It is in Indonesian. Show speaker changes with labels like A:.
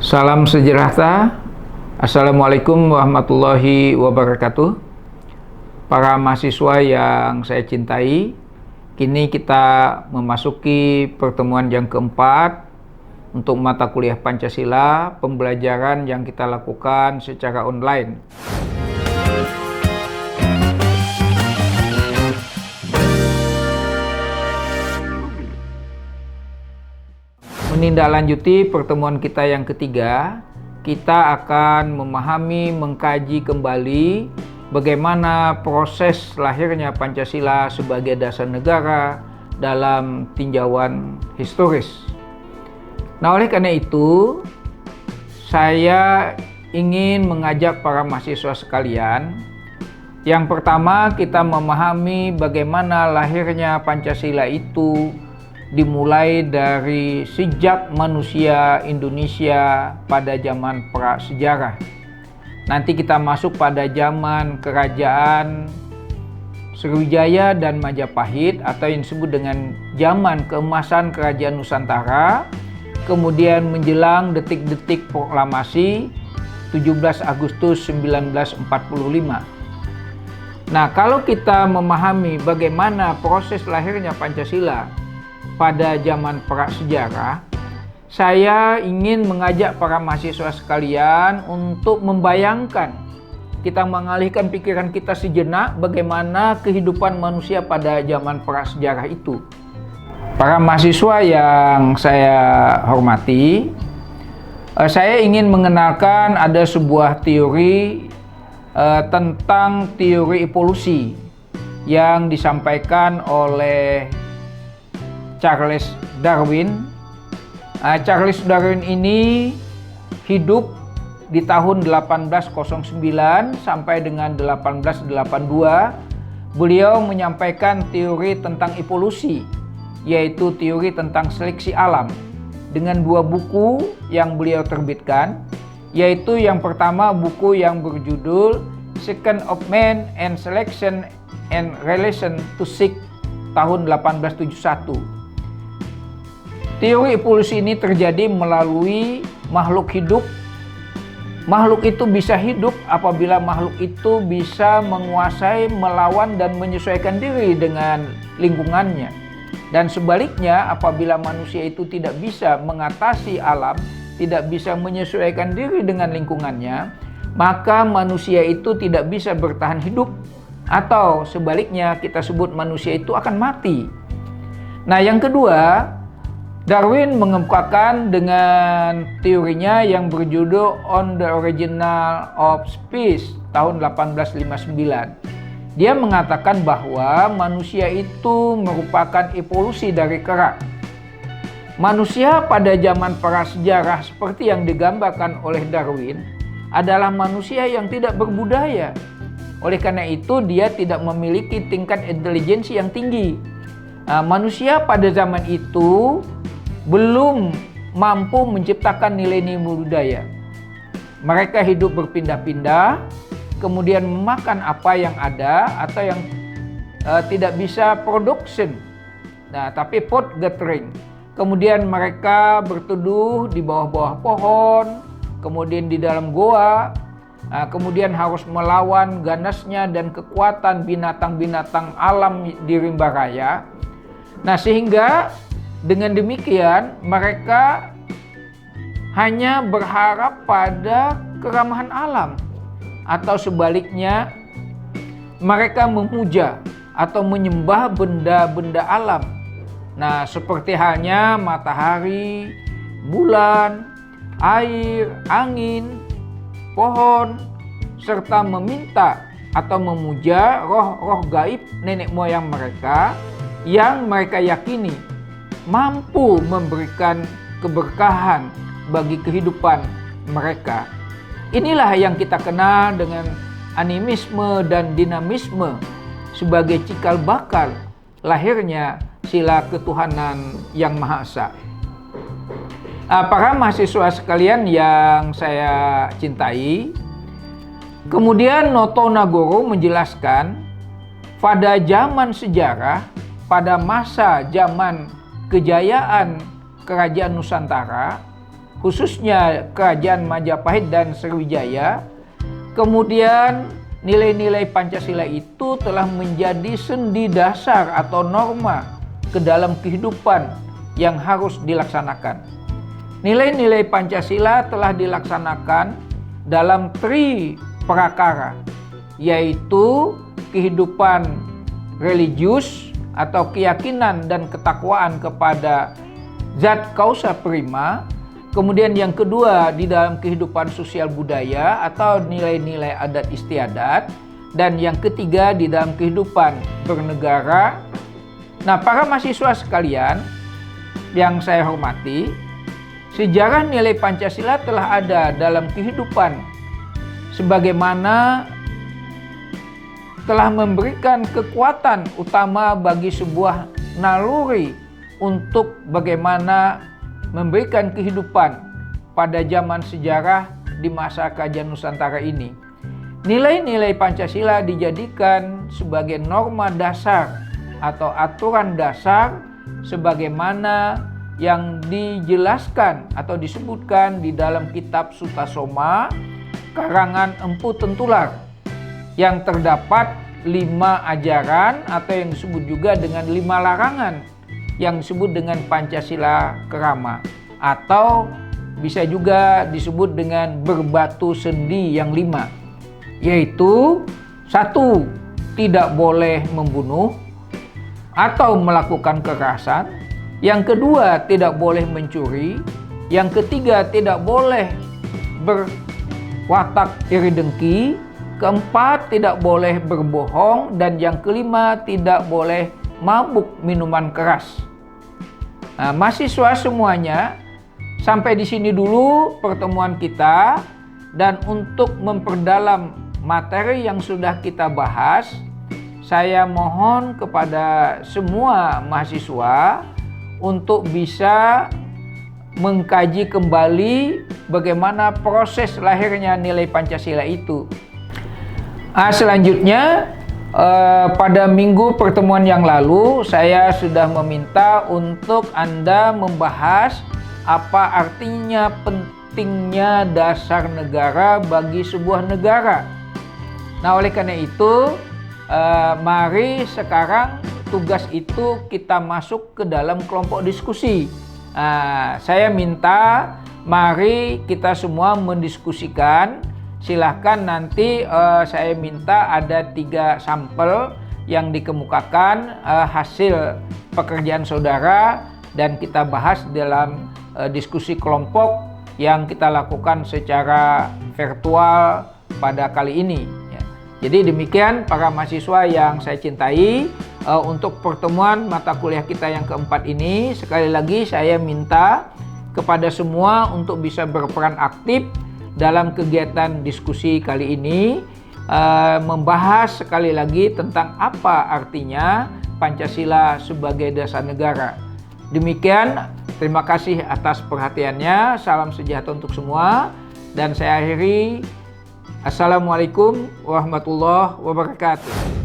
A: Salam sejahtera. Assalamualaikum warahmatullahi wabarakatuh. Para mahasiswa yang saya cintai, kini kita memasuki pertemuan yang keempat untuk mata kuliah Pancasila, pembelajaran yang kita lakukan secara online. Menindaklanjuti pertemuan kita yang ketiga, kita akan memahami, mengkaji kembali bagaimana proses lahirnya Pancasila sebagai dasar negara dalam tinjauan historis. Nah, oleh karena itu, saya ingin mengajak para mahasiswa sekalian. Yang pertama, kita memahami bagaimana lahirnya Pancasila itu dimulai dari sejak manusia Indonesia pada zaman prasejarah. Nanti kita masuk pada zaman kerajaan Sriwijaya dan Majapahit atau yang disebut dengan zaman keemasan kerajaan Nusantara. Kemudian menjelang detik-detik proklamasi 17 Agustus 1945. Nah, kalau kita memahami bagaimana proses lahirnya Pancasila pada zaman prasejarah, saya ingin mengajak para mahasiswa sekalian untuk membayangkan, kita mengalihkan pikiran kita sejenak bagaimana kehidupan manusia pada zaman prasejarah itu. Para mahasiswa yang saya hormati, saya ingin mengenalkan ada sebuah teori tentang teori evolusi yang disampaikan oleh Charles Darwin. Charles Darwin ini hidup di tahun 1809 sampai dengan 1882. Beliau menyampaikan teori tentang evolusi, yaitu teori tentang seleksi alam, dengan dua buku yang beliau terbitkan, yaitu yang pertama buku yang berjudul Second of Man and Selection and Relation to Sex tahun 1871. Teori evolusi ini terjadi melalui makhluk hidup. Makhluk itu bisa hidup apabila makhluk itu bisa menguasai, melawan, dan menyesuaikan diri dengan lingkungannya. Dan sebaliknya, apabila manusia itu tidak bisa mengatasi alam, tidak bisa menyesuaikan diri dengan lingkungannya, maka manusia itu tidak bisa bertahan hidup. Atau sebaliknya, kita sebut manusia itu akan mati. Nah, yang kedua, Darwin mengemukakan dengan teorinya yang berjudul On the Original of Species tahun 1859. Dia mengatakan bahwa manusia itu merupakan evolusi dari kera. Manusia pada zaman prasejarah seperti yang digambarkan oleh Darwin adalah manusia yang tidak berbudaya. Oleh karena itu dia tidak memiliki tingkat intelijensi yang tinggi. Manusia pada zaman itu belum mampu menciptakan nilai-nilai budaya. Mereka hidup berpindah-pindah, kemudian memakan apa yang ada atau yang tidak bisa production. Nah, tapi food gathering. Kemudian mereka berteduh di bawah-bawah pohon, kemudian di dalam goa, kemudian harus melawan ganasnya dan kekuatan binatang-binatang alam di rimba raya. Nah, sehingga dengan demikian mereka hanya berharap pada keramahan alam, atau sebaliknya mereka memuja atau menyembah benda-benda alam. Nah, seperti halnya matahari, bulan, air, angin, pohon, serta meminta atau memuja roh-roh gaib nenek moyang mereka yang mereka yakini mampu memberikan keberkahan bagi kehidupan mereka. Inilah yang kita kenal dengan animisme dan dinamisme sebagai cikal bakal lahirnya sila ketuhanan yang Maha Esa. Para mahasiswa sekalian yang saya cintai, kemudian Noto Nagoro menjelaskan pada zaman sejarah, pada masa zaman kejayaan kerajaan Nusantara, khususnya Kerajaan Majapahit dan Sriwijaya. Kemudian nilai-nilai Pancasila itu telah menjadi sendi dasar atau norma ke dalam kehidupan yang harus dilaksanakan. Nilai-nilai Pancasila telah dilaksanakan dalam tri prakara, yaitu kehidupan religius atau keyakinan dan ketakwaan kepada zat kausa prima. Kemudian yang kedua di dalam kehidupan sosial budaya atau nilai-nilai adat istiadat. Dan yang ketiga di dalam kehidupan bernegara. Nah, para mahasiswa sekalian yang saya hormati, sejarah nilai Pancasila telah ada dalam kehidupan sebagaimana telah memberikan kekuatan utama bagi sebuah naluri untuk bagaimana memberikan kehidupan pada zaman sejarah di masa Kerajaan Nusantara ini. Nilai-nilai Pancasila dijadikan sebagai norma dasar atau aturan dasar sebagaimana yang dijelaskan atau disebutkan di dalam kitab Sutasoma karangan Empu Tentular, yang terdapat 5 ajaran atau yang disebut juga dengan 5 larangan yang disebut dengan Pancasila Kerama, atau bisa juga disebut dengan berbatu sendi yang 5, yaitu 1. Tidak boleh membunuh atau melakukan kekerasan. Yang kedua, tidak boleh mencuri. Yang ketiga, tidak boleh berwatak iri dengki. Keempat, tidak boleh berbohong. Dan yang kelima, tidak boleh mabuk minuman keras. Nah, mahasiswa semuanya, sampai di sini dulu pertemuan kita. Dan untuk memperdalam materi yang sudah kita bahas, saya mohon kepada semua mahasiswa untuk bisa mengkaji kembali bagaimana proses lahirnya nilai Pancasila itu. Selanjutnya, pada minggu pertemuan yang lalu saya sudah meminta untuk Anda membahas apa artinya pentingnya dasar negara bagi sebuah negara. Nah, oleh karena itu mari sekarang tugas itu kita masuk ke dalam kelompok diskusi. Saya minta mari kita semua mendiskusikan. Silahkan nanti saya minta ada 3 sampel yang dikemukakan hasil pekerjaan saudara dan kita bahas dalam diskusi kelompok yang kita lakukan secara virtual pada kali ini. Jadi demikian para mahasiswa yang saya cintai, untuk pertemuan mata kuliah kita yang keempat ini, sekali lagi saya minta kepada semua untuk bisa berperan aktif dalam kegiatan diskusi kali ini, membahas sekali lagi tentang apa artinya Pancasila sebagai dasar negara. Demikian, terima kasih atas perhatiannya. Salam sejahtera untuk semua. Dan saya akhiri. Assalamualaikum warahmatullahi wabarakatuh.